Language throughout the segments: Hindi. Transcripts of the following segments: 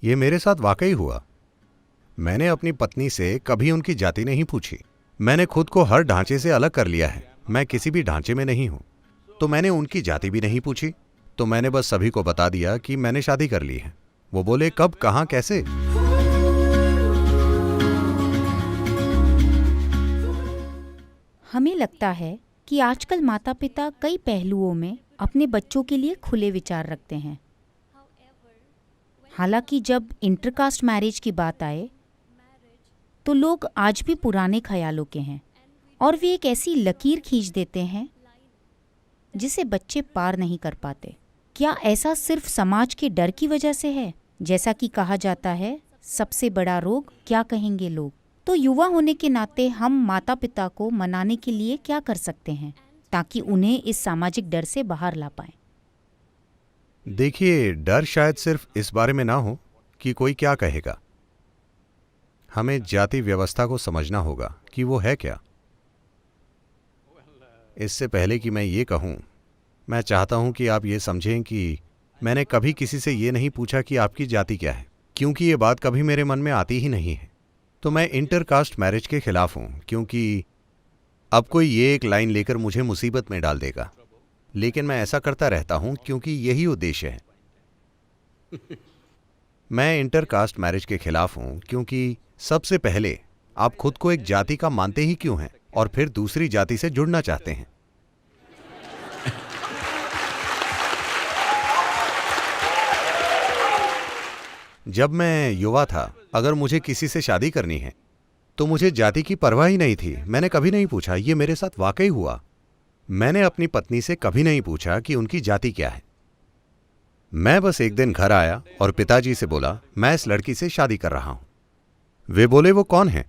ये मेरे साथ वाकई हुआ। मैंने अपनी पत्नी से कभी उनकी जाति नहीं पूछी। मैंने खुद को हर ढांचे से अलग कर लिया है। मैं किसी भी ढांचे में नहीं हूं, तो मैंने उनकी जाति भी नहीं पूछी। तो मैंने बस सभी को बता दिया कि मैंने शादी कर ली है। वो बोले कब, कहां, कैसे। हमें लगता है कि आजकल माता पिता कई पहलुओं में अपने बच्चों के लिए खुले विचार रखते हैं। हालांकि जब इंटरकास्ट मैरिज की बात आए तो लोग आज भी पुराने ख्यालों के हैं और वे एक ऐसी लकीर खींच देते हैं जिसे बच्चे पार नहीं कर पाते। क्या ऐसा सिर्फ समाज के डर की वजह से है? जैसा कि कहा जाता है, सबसे बड़ा रोग क्या कहेंगे लोग। तो युवा होने के नाते हम माता पिता को मनाने के लिए क्या कर सकते हैं ताकि उन्हें इस सामाजिक डर से बाहर ला पाएं? देखिए, डर शायद सिर्फ इस बारे में ना हो कि कोई क्या कहेगा। हमें जाति व्यवस्था को समझना होगा कि वो है क्या। इससे पहले कि मैं ये कहूं, मैं चाहता हूं कि आप ये समझें कि मैंने कभी किसी से ये नहीं पूछा कि आपकी जाति क्या है, क्योंकि ये बात कभी मेरे मन में आती ही नहीं है। तो मैं इंटरकास्ट मैरिज के खिलाफ हूं, क्योंकि अब कोई ये एक लाइन लेकर मुझे मुसीबत में डाल देगा। लेकिन मैं ऐसा करता रहता हूं क्योंकि यही उद्देश्य है। मैं इंटरकास्ट मैरिज के खिलाफ हूं क्योंकि सबसे पहले आप खुद को एक जाति का मानते ही क्यों हैं और फिर दूसरी जाति से जुड़ना चाहते हैं। जब मैं युवा था, अगर मुझे किसी से शादी करनी है तो मुझे जाति की परवाह ही नहीं थी। मैंने कभी नहीं पूछा। ये मेरे साथ वाकई हुआ। मैंने अपनी पत्नी से कभी नहीं पूछा कि उनकी जाति क्या है। मैं बस एक दिन घर आया और पिताजी से बोला, मैं इस लड़की से शादी कर रहा हूं। वे बोले, वो कौन है?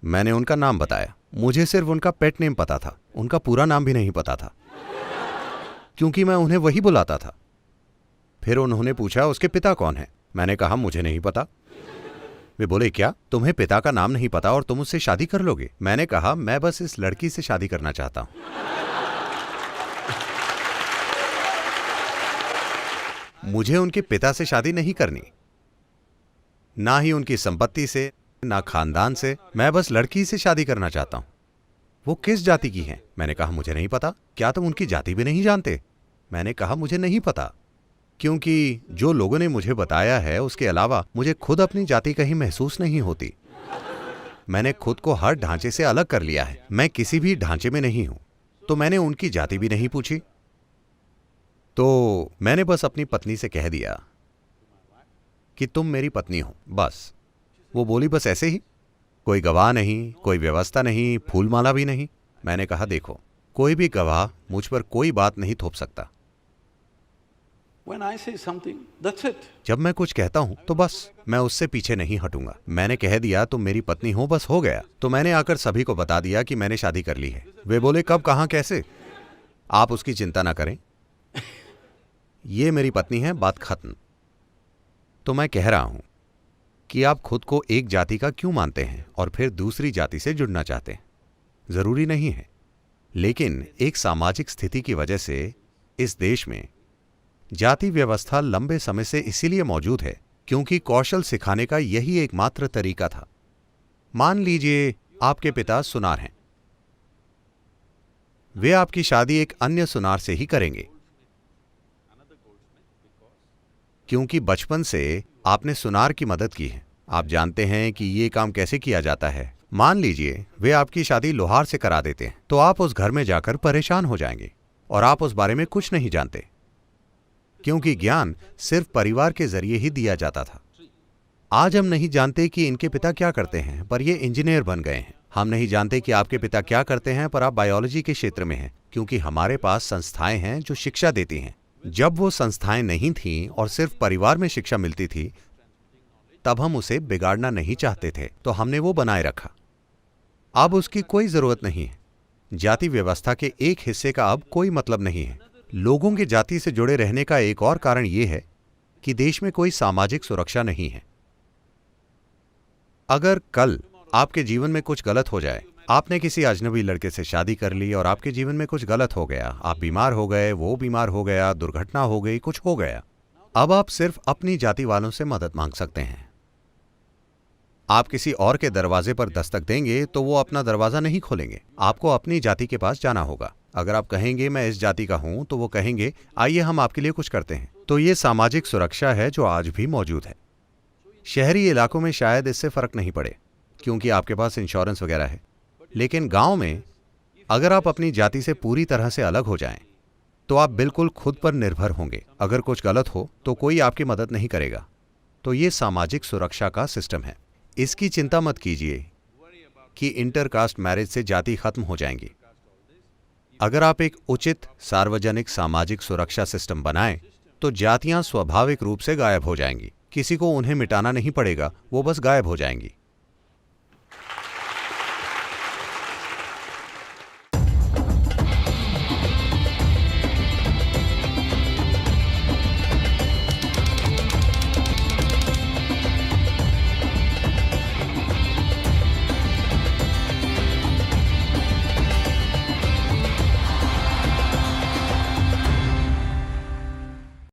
मैंने उनका नाम बताया। मुझे सिर्फ उनका पेट नेम पता था, उनका पूरा नाम भी नहीं पता था, क्योंकि मैं उन्हें वही बुलाता था। फिर उन्होंने पूछा, उसके पिता कौन है? मैंने कहा, मुझे नहीं पता। वे बोले, क्या तुम्हें पिता का नाम नहीं पता और तुम उससे शादी कर लोगे? मैंने कहा, मैं बस इस लड़की से शादी करना चाहता हूं। मुझे उनके पिता से शादी नहीं करनी, ना ही उनकी संपत्ति से, ना खानदान से। मैं बस लड़की से शादी करना चाहता हूं। वो किस जाति की है? मैंने कहा, मुझे नहीं पता। क्या तुम उनकी जाति भी नहीं जानते? मैंने कहा, मुझे नहीं पता, क्योंकि जो लोगों ने मुझे बताया है उसके अलावा मुझे खुद अपनी जाति कहीं महसूस नहीं होती। मैंने खुद को हर ढांचे से अलग कर लिया है। मैं किसी भी ढांचे में नहीं हूं, तो मैंने उनकी जाति भी नहीं पूछी। तो मैंने बस अपनी पत्नी से कह दिया कि तुम मेरी पत्नी हो, बस। वो बोली, बस ऐसे ही? कोई गवाह नहीं, कोई व्यवस्था नहीं, फूलमाला भी नहीं? मैंने कहा, देखो, कोई भी गवाह मुझ पर कोई बात नहीं थोप सकता। When I say something, that's it. जब मैं कुछ कहता हूं तो बस, मैं उससे पीछे नहीं हटूंगा। मैंने कह दिया तुम मेरी पत्नी हो, बस हो गया। तो मैंने आकर सभी को बता दिया कि मैंने शादी कर ली है। वे बोले, कब, कहां, कैसे? आप उसकी चिंता ना करें, ये मेरी पत्नी है, बात खत्म। तो मैं कह रहा हूं कि आप खुद को एक जाति का क्यों मानते हैं और फिर दूसरी जाति से जुड़ना चाहते हैं? जरूरी नहीं है, लेकिन एक सामाजिक स्थिति की वजह से इस देश में जाति व्यवस्था लंबे समय से इसीलिए मौजूद है क्योंकि कौशल सिखाने का यही एकमात्र तरीका था। मान लीजिए आपके पिता सुनार हैं, वे आपकी शादी एक अन्य सुनार से ही करेंगे, क्योंकि बचपन से आपने सुनार की मदद की है। आप जानते हैं कि ये काम कैसे किया जाता है। मान लीजिए वे आपकी शादी लोहार से करा देते हैं, तो आप उस घर में जाकर परेशान हो जाएंगे और आप उस बारे में कुछ नहीं जानते, क्योंकि ज्ञान सिर्फ परिवार के जरिए ही दिया जाता था। आज हम नहीं जानते कि इनके पिता क्या करते हैं, पर ये इंजीनियर बन गए हैं। हम नहीं जानते कि आपके पिता क्या करते हैं, पर आप बायोलॉजी के क्षेत्र में हैं, क्योंकि हमारे पास संस्थाएं हैं जो शिक्षा देती हैं। जब वो संस्थाएं नहीं थीं और सिर्फ परिवार में शिक्षा मिलती थी, तब हम उसे बिगाड़ना नहीं चाहते थे, तो हमने वो बनाए रखा। अब उसकी कोई जरूरत नहीं है। जाति व्यवस्था के एक हिस्से का अब कोई मतलब नहीं है। लोगों के जाति से जुड़े रहने का एक और कारण यह है कि देश में कोई सामाजिक सुरक्षा नहीं है। अगर कल आपके जीवन में कुछ गलत हो जाए, आपने किसी अजनबी लड़के से शादी कर ली और आपके जीवन में कुछ गलत हो गया, आप बीमार हो गए, वो बीमार हो गया, दुर्घटना हो गई, कुछ हो गया, अब आप सिर्फ अपनी जाति वालों से मदद मांग सकते हैं। आप किसी और के दरवाजे पर दस्तक देंगे तो वो अपना दरवाजा नहीं खोलेंगे, आपको अपनी जाति के पास जाना होगा। अगर आप कहेंगे मैं इस जाति का हूं तो वो कहेंगे आइए हम आपके लिए कुछ करते हैं। तो ये सामाजिक सुरक्षा है जो आज भी मौजूद है। शहरी इलाकों में शायद इससे फर्क नहीं पड़े क्योंकि आपके पास इंश्योरेंस वगैरह है, लेकिन गांव में अगर आप अपनी जाति से पूरी तरह से अलग हो जाएं तो आप बिल्कुल खुद पर निर्भर होंगे। अगर कुछ गलत हो तो कोई आपकी मदद नहीं करेगा। तो ये सामाजिक सुरक्षा का सिस्टम है। इसकी चिंता मत कीजिए कि इंटरकास्ट मैरिज से जाति खत्म हो जाएंगी। अगर आप एक उचित सार्वजनिक सामाजिक सुरक्षा सिस्टम बनाएं तो जातियां स्वाभाविक रूप से गायब हो जाएंगी। किसी को उन्हें मिटाना नहीं पड़ेगा, वो बस गायब हो जाएंगी।